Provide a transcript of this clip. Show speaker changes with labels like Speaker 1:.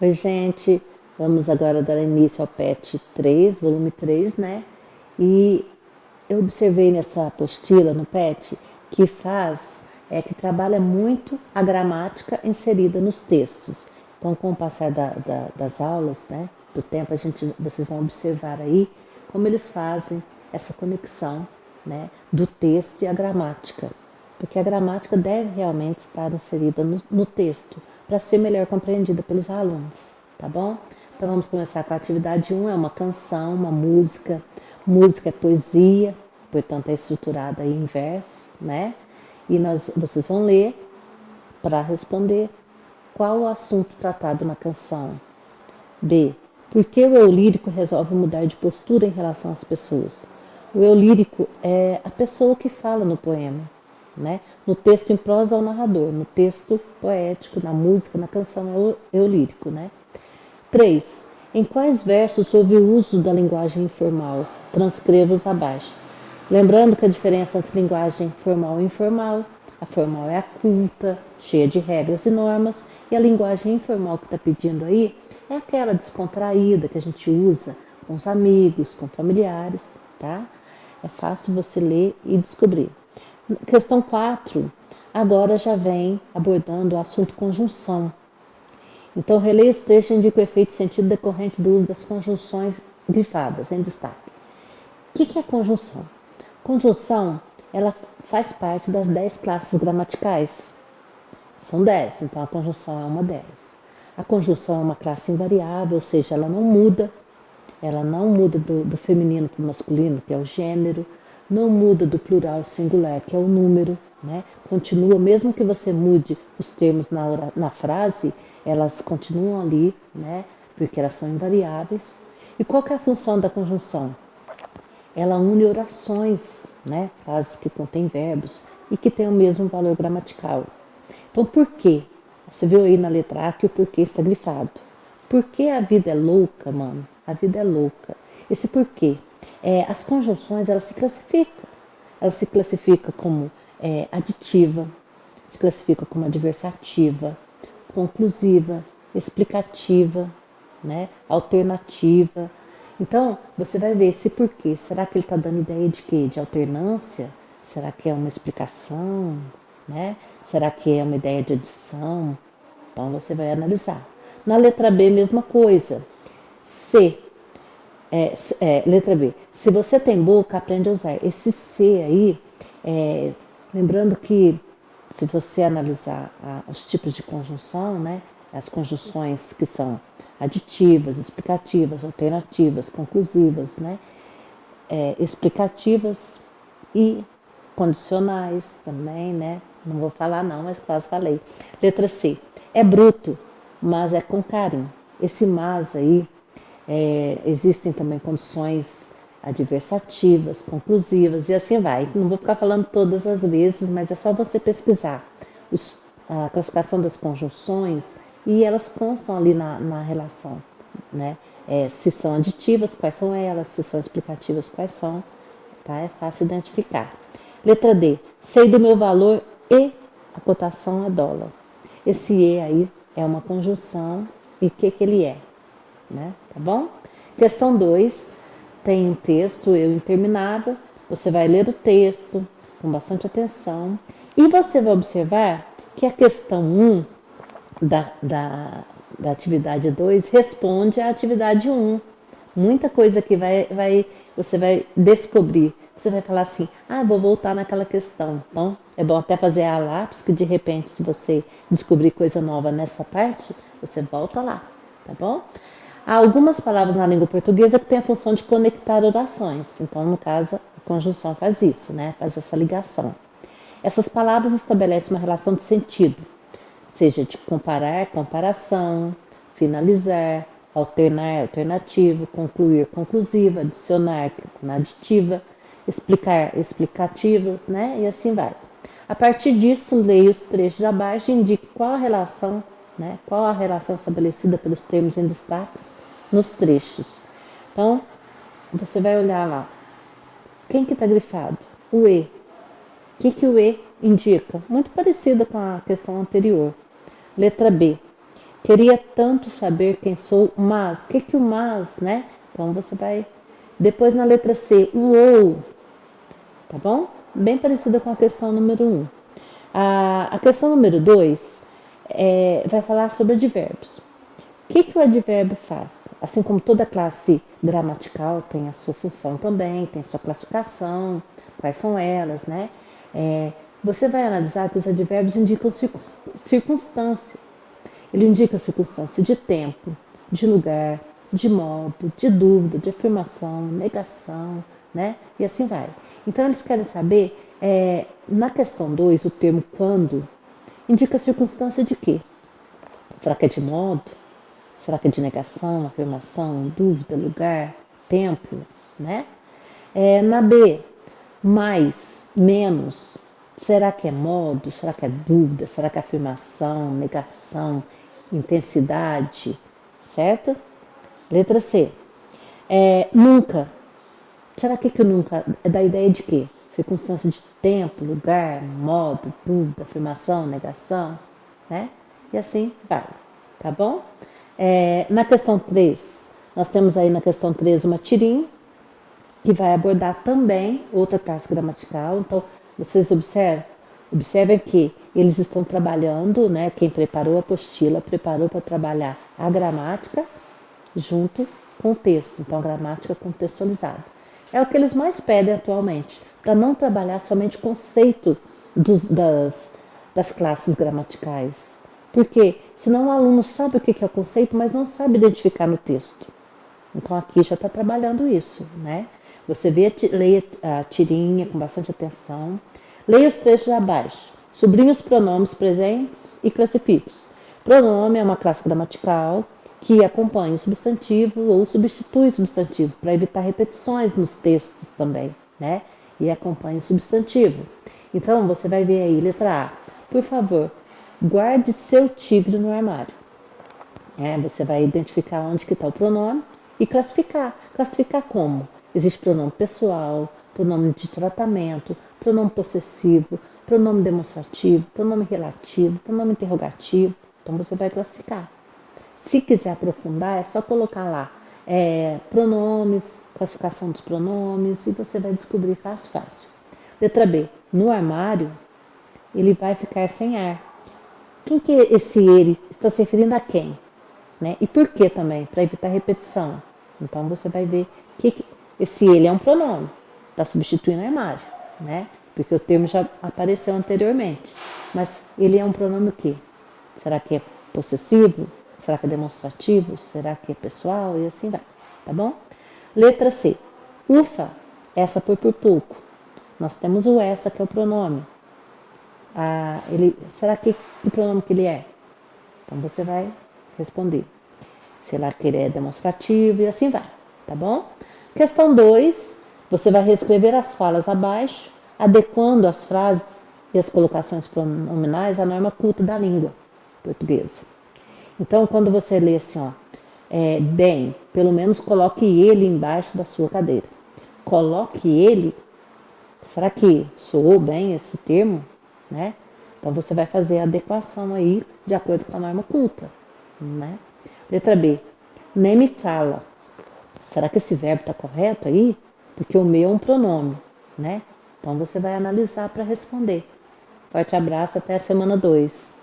Speaker 1: Oi, gente. Vamos agora dar início ao PET 3, volume 3, né? E eu observei nessa apostila, no PET, que trabalha muito a gramática inserida nos textos. Então, com o passar das aulas, né, do tempo, vocês vão observar aí como eles fazem essa conexão, né, do texto e a gramática. Porque a gramática deve realmente estar inserida no texto para ser melhor compreendida pelos alunos, tá bom? Então vamos começar com a atividade 1, é uma canção, uma música. Música é poesia, portanto é estruturada em verso, né? E vocês vão ler para responder qual o assunto tratado na canção. B. Por que o eu lírico resolve mudar de postura em relação às pessoas? O eu lírico é a pessoa que fala no poema, né? No texto em prosa é o narrador, no texto poético, na música, na canção é o eu lírico, né? 3. Em quais versos houve o uso da linguagem informal? Transcreva-os abaixo. Lembrando que a diferença entre linguagem formal e informal, a formal é a culta, cheia de regras e normas, e a linguagem informal que está pedindo aí é aquela descontraída que a gente usa com os amigos, com familiares, tá? É fácil você ler e descobrir. Questão 4, agora já vem abordando o assunto conjunção. Então, releia os textos e indica o efeito e sentido decorrente do uso das conjunções grifadas em destaque. O que é conjunção? Conjunção, ela faz parte das 10 classes gramaticais. São 10, então a conjunção é uma delas. A conjunção é uma classe invariável, ou seja, ela não muda. Ela não muda do feminino para o masculino, que é o gênero, não muda do plural ao singular, que é o número, né? Continua, mesmo que você mude os termos na frase, elas continuam ali, né? Porque elas são invariáveis. E qual que é a função da conjunção? Ela une orações, né? Frases que contêm verbos e que têm o mesmo valor gramatical. Então, por quê? Você viu aí na letra A que o porquê está grifado. Por que a vida é louca, mano? A vida é louca. Esse porquê. As conjunções, elas se classificam. Ela se classifica como aditiva, se classifica como adversativa, conclusiva, explicativa, né? Alternativa. Então, você vai ver esse porquê. Será que ele está dando ideia de quê? De alternância? Será que é uma explicação? Né? Será que é uma ideia de adição? Então, você vai analisar. Na letra B, mesma coisa. C. Letra B. Se você tem boca, aprende a usar. Esse C aí, lembrando que se você analisar os tipos de conjunção, né? As conjunções que são aditivas, explicativas, alternativas, conclusivas, né? Explicativas e condicionais também, né? Não vou falar não, mas quase falei. Letra C. É bruto, mas é com carinho. Esse mas aí, existem também condições adversativas, conclusivas e assim vai. Não vou ficar falando todas as vezes, mas é só você pesquisar a classificação das conjunções e elas constam ali na relação, né? Se são aditivas, quais são elas, se são explicativas, quais são, tá? É fácil identificar. Letra D. Sei do meu valor e a cotação é dólar. Esse E aí é uma conjunção e o que ele é, né? Tá bom? Questão 2, tem um texto, eu interminável. Você vai ler o texto com bastante atenção e você vai observar que a questão 1 da atividade 2 responde à atividade 1. Muita coisa que você vai descobrir. Você vai falar assim, vou voltar naquela questão. Então, é bom até fazer a lápis, que de repente, se você descobrir coisa nova nessa parte, você volta lá, tá bom? Há algumas palavras na língua portuguesa que têm a função de conectar orações. Então, no caso, a conjunção faz isso, né? Faz essa ligação. Essas palavras estabelecem uma relação de sentido, seja de comparar, comparação, finalizar, alternar, alternativo, concluir, conclusiva, adicionar, na aditiva, explicar, explicativos, né? E assim vai. A partir disso, leia os trechos abaixo e indique qual a relação, né? Qual a relação estabelecida pelos termos em destaques nos trechos. Então, você vai olhar lá. Quem que está grifado? O E. O que o E indica? Muito parecida com a questão anterior. Letra B. Queria tanto saber quem sou, mas. O que o mas, né? Então você vai. Depois na letra C, o ou, tá bom? Bem parecida com a questão número 1. A questão número 2 vai falar sobre advérbios. O que o advérbio faz? Assim como toda classe gramatical tem a sua função também, tem a sua classificação, quais são elas, né? Você vai analisar que os advérbios indicam circunstância. Ele indica circunstância de tempo, de lugar, de modo, de dúvida, de afirmação, negação, né? E assim vai. Então eles querem saber, na questão 2, o termo quando indica circunstância de quê? Será que é de modo? Será que é de negação, afirmação, dúvida, lugar, tempo, né? Na B, mais, menos, será que é modo? Será que é dúvida? Será que é afirmação, negação, intensidade, certo? Letra C, nunca. Será que nunca é da ideia de quê? Circunstância de tempo, lugar, modo, dúvida, afirmação, negação, né? E assim vai, tá bom? Na questão 3, nós temos aí na questão 3 uma tirinha, que vai abordar também outra classe gramatical. Então, vocês observem que eles estão trabalhando, né? Quem preparou a apostila, preparou para trabalhar a gramática junto com o texto. Então, a gramática contextualizada. É o que eles mais pedem atualmente, para não trabalhar somente o conceito das classes gramaticais. Porque senão o aluno sabe o que é o conceito, mas não sabe identificar no texto. Então aqui já está trabalhando isso, né? Você leia a tirinha com bastante atenção, leia os trechos abaixo, sublinhe os pronomes presentes e classifique-os. Pronome é uma classe gramatical que acompanha o substantivo ou substitui o substantivo para evitar repetições nos textos também, né? E acompanha o substantivo. Então você vai ver aí, letra A. Por favor, guarde seu tigre no armário. Você vai identificar onde que está o pronome e classificar. Classificar como? Existe pronome pessoal, pronome de tratamento, pronome possessivo, pronome demonstrativo, pronome relativo, pronome interrogativo. Então você vai classificar. Se quiser aprofundar, é só colocar lá pronomes, classificação dos pronomes e você vai descobrir fácil. Letra B. No armário, ele vai ficar sem ar. Quem que esse ele está se referindo a quem? Né? E por que também? Para evitar repetição. Então você vai ver que esse ele é um pronome, está substituindo armário, né? Porque o termo já apareceu anteriormente. Mas ele é um pronome o quê? Será que é possessivo? Será que é demonstrativo? Será que é pessoal? E assim vai, tá bom? Letra C. Ufa, essa foi por pouco. Nós temos o essa, que é o pronome. Será que pronome que ele é? Então você vai responder. Será que ele é demonstrativo? E assim vai, tá bom? Questão 2, você vai reescrever as falas abaixo, adequando as frases e as colocações pronominais à norma culta da língua portuguesa. Então, quando você lê assim, bem, pelo menos coloque ele embaixo da sua cadeira. Coloque ele, será que soou bem esse termo? Né? Então, você vai fazer a adequação aí de acordo com a norma culta, né? Letra B. Nem me fala. Será que esse verbo está correto aí? Porque o meu é um pronome, né? Então você vai analisar para responder. Forte abraço, até a semana 2.